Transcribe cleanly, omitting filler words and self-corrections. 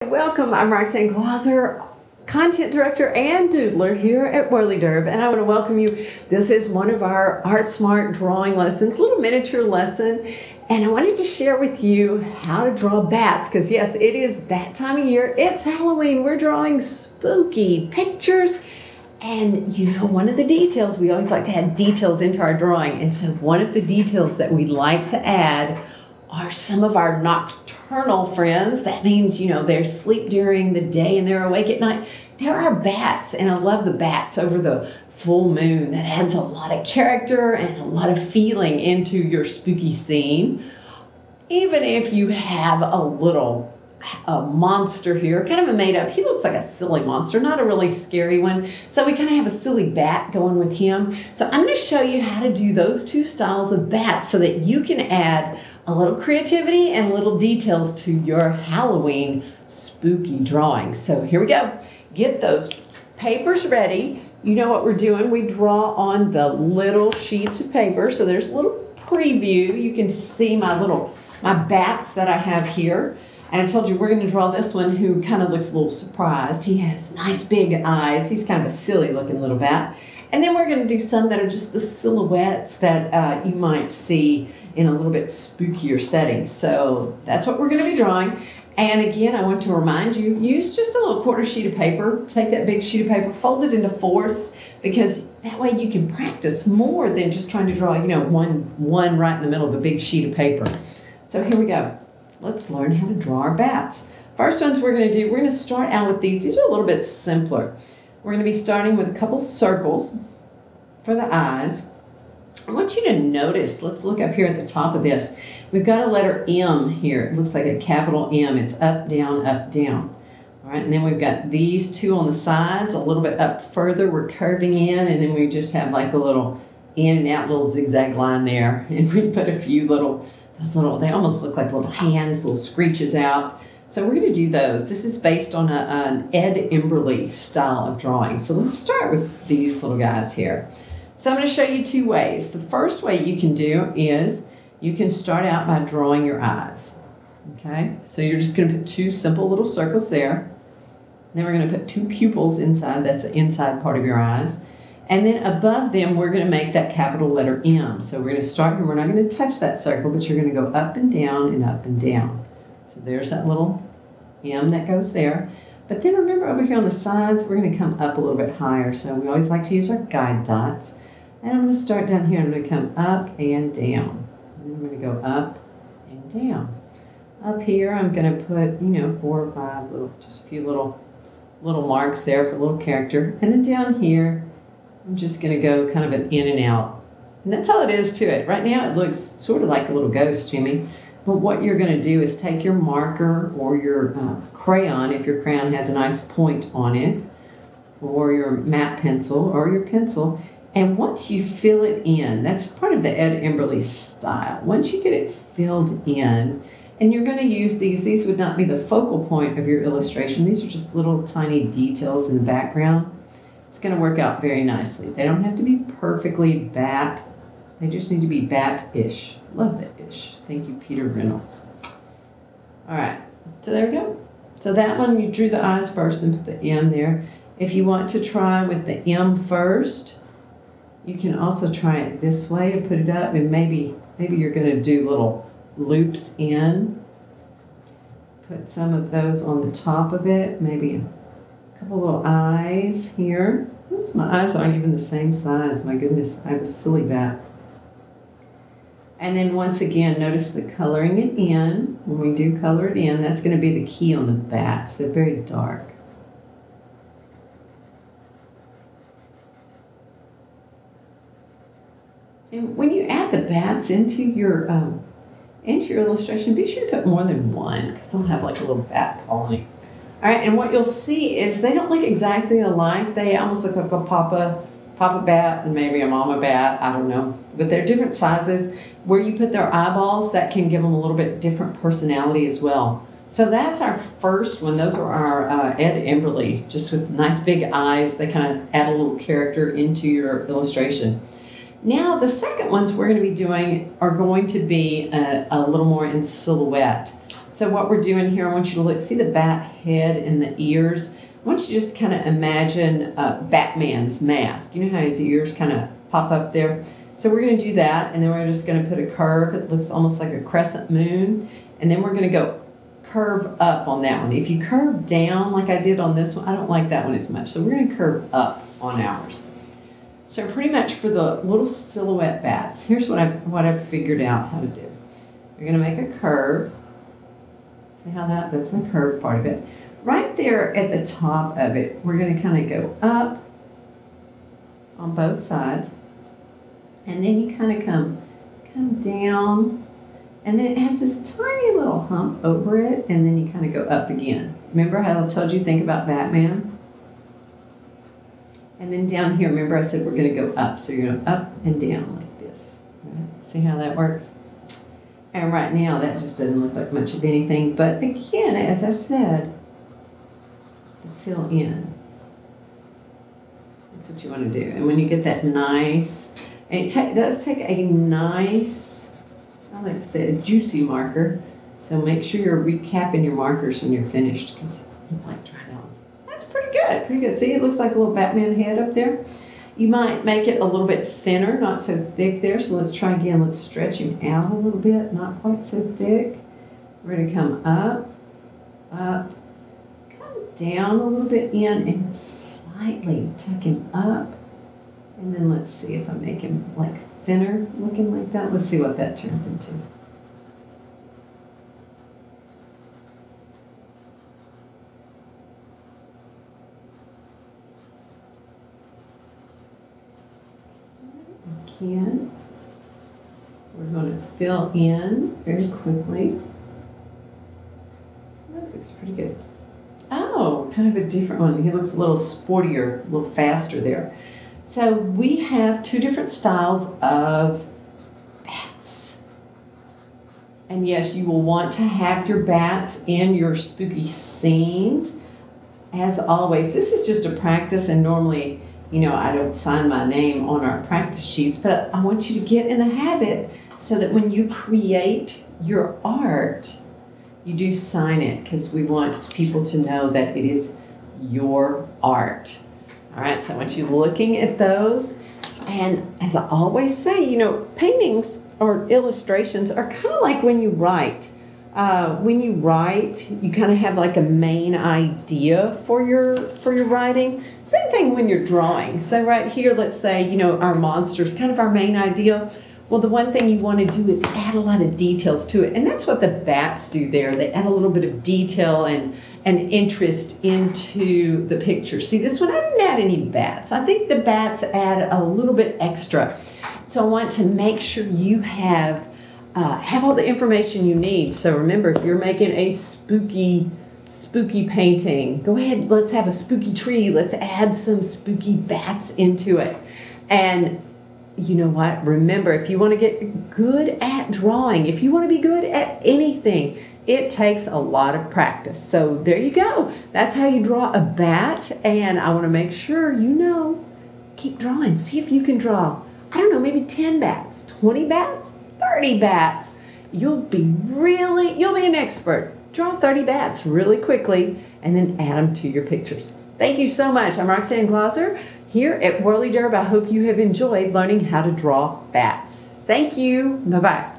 Welcome, I'm Roxanne Glaser, Content Director and Doodler here at whirlidurb, and I want to welcome you. This is one of our ArtSmart drawing lessons, a little miniature lesson, and I wanted to share with you how to draw bats, because yes, it is that time of year. It's Halloween. We're drawing spooky pictures, and you know, one of the details, we always like to add details into our drawing, and so one of the details that we like to add are some of our nocturnal friends. That means, you know, they sleep during the day and they're awake at night. There are bats, and I love the bats over the full moon. That adds a lot of character and a lot of feeling into your spooky scene. Even if you have a monster here, kind of a made up, he looks like a silly monster, not a really scary one. So we kind of have a silly bat going with him. So I'm going to show you how to do those two styles of bats so that you can add a little creativity and little details to your Halloween spooky drawing. So here we go. Get those papers ready. You know what we're doing. We draw on the little sheets of paper. So there's a little preview. You can see my bats that I have here. And I told you we're going to draw this one who kind of looks a little surprised. He has nice big eyes. He's kind of a silly looking little bat. And then we're going to do some that are just the silhouettes that you might see in a little bit spookier setting. So that's what we're going to be drawing. And again, I want to remind you, use just a little quarter sheet of paper. Take that big sheet of paper, fold it into fourths, because that way you can practice more than just trying to draw, you know, one right in the middle of a big sheet of paper. So here we go. Let's learn how to draw our bats. First ones we're going to start out with these. These are a little bit simpler. We're going to be starting with a couple circles for the eyes. I want you to notice, let's look up here at the top of this. We've got a letter M here. It looks like a capital M. It's up, down, up, down. All right, and then we've got these two on the sides, a little bit up further. We're curving in, and then we just have like a little in and out little zigzag line there. And we put a few they almost look like little hands, little screeches out. So we're going to do those. This is based on an Ed Emberley style of drawing. So let's start with these little guys here. So I'm going to show you two ways. The first way you can do is you can start out by drawing your eyes. Okay, so you're just going to put two simple little circles there. Then we're going to put two pupils inside. That's the inside part of your eyes. And then above them, we're going to make that capital letter M. So we're going to start here. We're not going to touch that circle, but you're going to go up and down and up and down. So there's that little M that goes there. But then remember over here on the sides, we're going to come up a little bit higher. So we always like to use our guide dots. And I'm going to start down here. I'm going to come up and down. And I'm going to go up and down. Up here, I'm going to put, you know, 4 or 5 just a few little marks there for a little character. And then down here, I'm just going to go kind of an in and out. And that's all it is to it. Right now, it looks sort of like a little ghost to me. But what you're going to do is take your marker or your crayon, if your crayon has a nice point on it, or your matte pencil or your pencil, and once you fill it in, that's part of the Ed Emberley style. Once you get it filled in, and you're going to use these would not be the focal point of your illustration. These are just little tiny details in the background. It's going to work out very nicely. They don't have to be perfectly bat. They just need to be bat-ish. Love that ish. Thank you, Peter Reynolds. All right, so there we go. So that one, you drew the eyes first and put the M there. If you want to try with the M first, you can also try it this way to put it up, and maybe you're going to do little loops in. Put some of those on the top of it, maybe a couple little eyes here. Oops, my eyes aren't even the same size. My goodness, I have a silly bat. And then once again, notice the coloring it in. When we do color it in, that's going to be the key on the bats. They're very dark. And when you add the bats into your illustration, be sure to put more than one, because they'll have like a little bat colony. All right, and what you'll see is they don't look exactly alike. They almost look like a papa bat and maybe a mama bat. I don't know, but they're different sizes. Where you put their eyeballs, that can give them a little bit different personality as well. So that's our first one. Those are our Ed Emberley, just with nice big eyes. They kind of add a little character into your illustration. Now, the second ones we're going to be doing are going to be a little more in silhouette. So what we're doing here, I want you to look, see the bat head and the ears? I want you to just kind of imagine Batman's mask. You know how his ears kind of pop up there? So we're going to do that, and then we're just going to put a curve. It looks almost like a crescent moon. And then we're going to go curve up on that one. If you curve down like I did on this one, I don't like that one as much. So we're going to curve up on ours. So pretty much for the little silhouette bats, here's what I've figured out how to do. You're going to make a curve. See how that's the curved part of it. Right there at the top of it, we're going to kind of go up on both sides. And then you kind of come down. And then it has this tiny little hump over it. And then you kind of go up again. Remember how I told you think about Batman? And then down here, remember I said we're going to go up. So you're going to up and down like this. Right? See how that works? And right now, that just doesn't look like much of anything. But again, as I said, fill in. That's what you want to do. And when you get that nice, and it does take a nice, I like to say a juicy marker. So make sure you're recapping your markers when you're finished, because you like dry lines. That's pretty good, pretty good. See, it looks like a little Batman head up there. You might make it a little bit thinner, not so thick there. So let's try again. Let's stretch him out a little bit, not quite so thick. We're going to come up, up, down a little bit in, and slightly tuck him up. And then let's see if I make him like thinner looking like that. Let's see what that turns into. Again, we're going to fill in very quickly. That looks pretty good. Oh, kind of a different one. He looks a little sportier, a little faster there. So we have two different styles of bats. And yes, you will want to have your bats in your spooky scenes. As always, this is just a practice, and normally, you know, I don't sign my name on our practice sheets, but I want you to get in the habit so that when you create your art, you do sign it, because we want people to know that it is your art. All right, so I want you looking at those. And as I always say, you know, paintings or illustrations are kind of like when you write. When you write, you kind of have like a main idea for your writing. Same thing when you're drawing. So right here, let's say, you know, our monster's kind of our main idea. Well, the one thing you want to do is add a lot of details to it. And that's what the bats do there. They add a little bit of detail and interest into the picture. See, this one, I didn't add any bats. I think the bats add a little bit extra. So I want to make sure you have all the information you need. So remember, if you're making a spooky painting, go ahead, let's have a spooky tree. Let's add some spooky bats into it. And you know what? Remember, if you want to get good at drawing, if you want to be good at anything, it takes a lot of practice. So there you go. That's how you draw a bat. And I want to make sure you know, keep drawing. See if you can draw, I don't know, maybe 10 bats, 20 bats, 30 bats. You'll be an expert. Draw 30 bats really quickly and then add them to your pictures. Thank you so much. I'm Roxanne Glauser here at whirlidurb. I hope you have enjoyed learning how to draw bats. Thank you. Bye-bye.